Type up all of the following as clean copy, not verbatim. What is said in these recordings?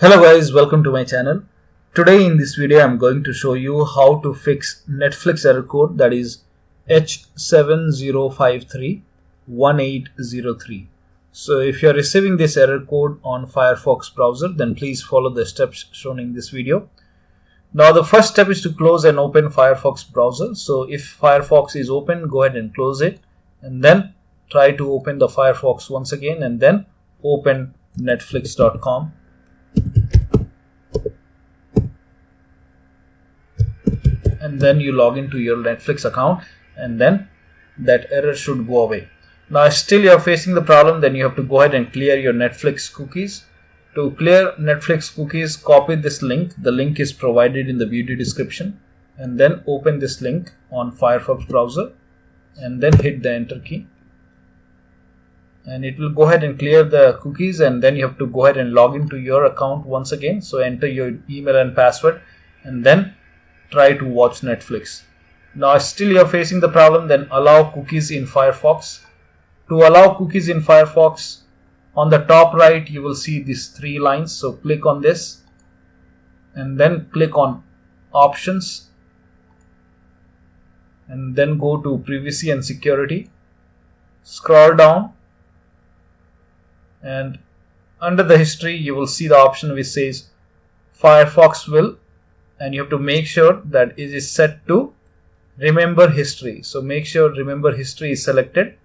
Hello guys, welcome to my channel. Today in this video I'm going to show you how to fix Netflix error code, that is H70531803. So if you are receiving this error code on Firefox browser, then please follow the steps shown in this video. Now the first step is to close and open Firefox browser. So if Firefox is open, go ahead and close it and then try to open the Firefox once again and then open netflix.com. And then you log into your Netflix account and then that error should go away. Now still you are facing the problem, then you have to go ahead and clear your Netflix cookies. To clear Netflix cookies, copy this link. The link is provided in the video description, and then open this link on Firefox browser and then hit the enter key. And it will go ahead and clear the cookies, and then you have to go ahead and log into your account once again. So enter your email and password and then try to watch Netflix. Now still you are facing the problem, then allow cookies in Firefox. To allow cookies in Firefox, on the top right you will see these three lines. So click on this and then click on options and then go to privacy and security. Scroll down and under the history you will see the option which says Firefox will, and you have to make sure that it is set to remember history. So make sure remember history is selected.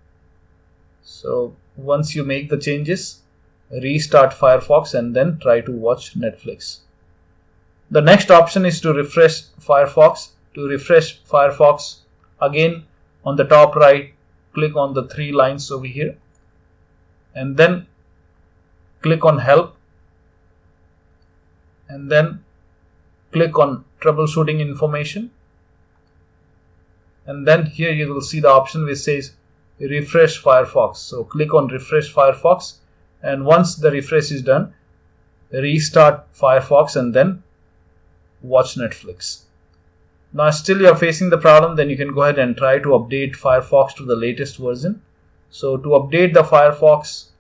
So once you make the changes, restart Firefox and then try to watch Netflix. The next option is to refresh Firefox. To refresh Firefox, again on the top right, click on the three lines over here and then click on help and then click on troubleshooting information, and then here you will see the option which says refresh Firefox. So click on refresh Firefox, and once the refresh is done, restart Firefox and then watch Netflix. Now still you are facing the problem, then you can go ahead and try to update Firefox to the latest version. So to update the Firefox,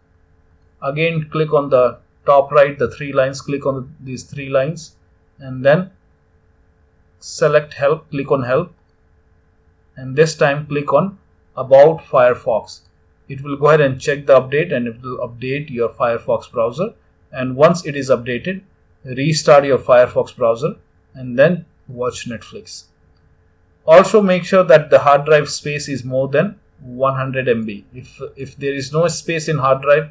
again click on the top right, the three lines, click on these three lines and then select help, click on help, and this time click on about Firefox. It will go ahead and check the update and it will update your Firefox browser, and once it is updated, restart your Firefox browser and then watch Netflix. Also make sure that the hard drive space is more than 100 MB. If there is no space in hard drive,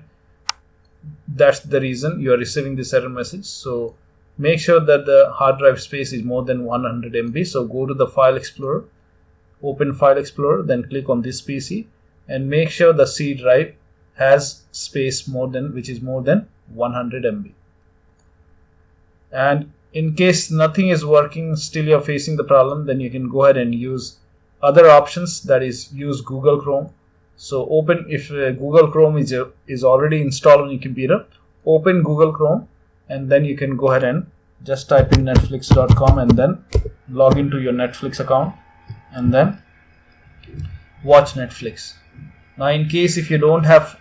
that's the reason you are receiving this error message. So make sure that the hard drive space is more than 100 MB. So go to the File Explorer, open File Explorer, then click on this PC and make sure the C drive has space which is more than 100 MB. And in case nothing is working, still you're facing the problem, then you can go ahead and use other options, that is use Google Chrome. So open, if Google Chrome is already installed on your computer, open Google Chrome and then you can go ahead and just type in netflix.com and then log into your Netflix account and then watch Netflix. Now in case if you don't have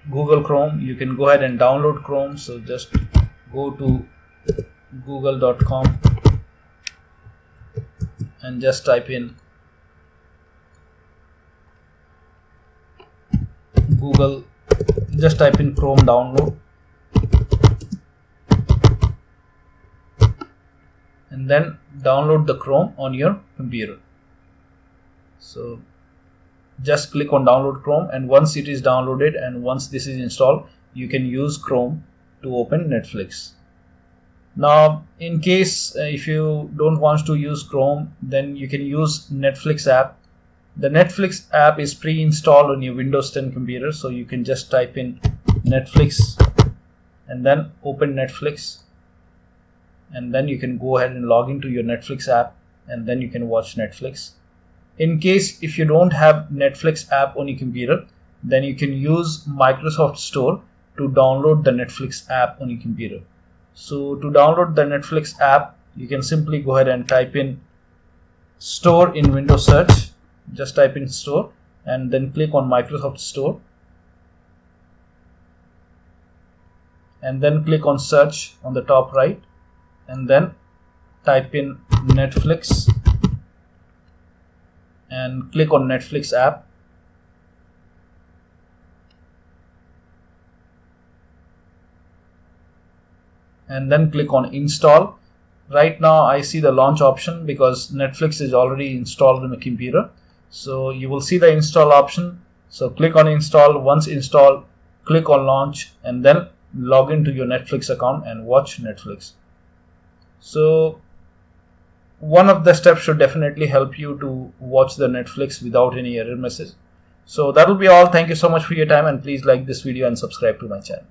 Google Chrome, you can go ahead and download Chrome. So just go to google.com and just type in Google, just type in Chrome download and then download the Chrome on your computer. So just click on download Chrome, and once it is downloaded and once this is installed, you can use Chrome to open Netflix. Now in case if you don't want to use Chrome, then you can use Netflix app. The Netflix app is pre-installed on your Windows 10 computer, so you can just type in Netflix and then open Netflix, and then you can go ahead and log into your Netflix app and then you can watch Netflix. In case if you don't have Netflix app on your computer, then you can use Microsoft Store to download the Netflix app on your computer. So to download the Netflix app, you can simply go ahead and type in Store in Windows search. Just type in Store and then click on Microsoft Store and then click on search on the top right, and then type in Netflix and click on Netflix app. And then click on install. Right now I see the launch option because Netflix is already installed in the computer. So you will see the install option. So click on install. Once installed, click on launch and then log into your Netflix account and watch Netflix. So one of the steps should definitely help you to watch the Netflix without any error message. So that will be all. Thank you so much for your time, and please like this video and subscribe to my channel.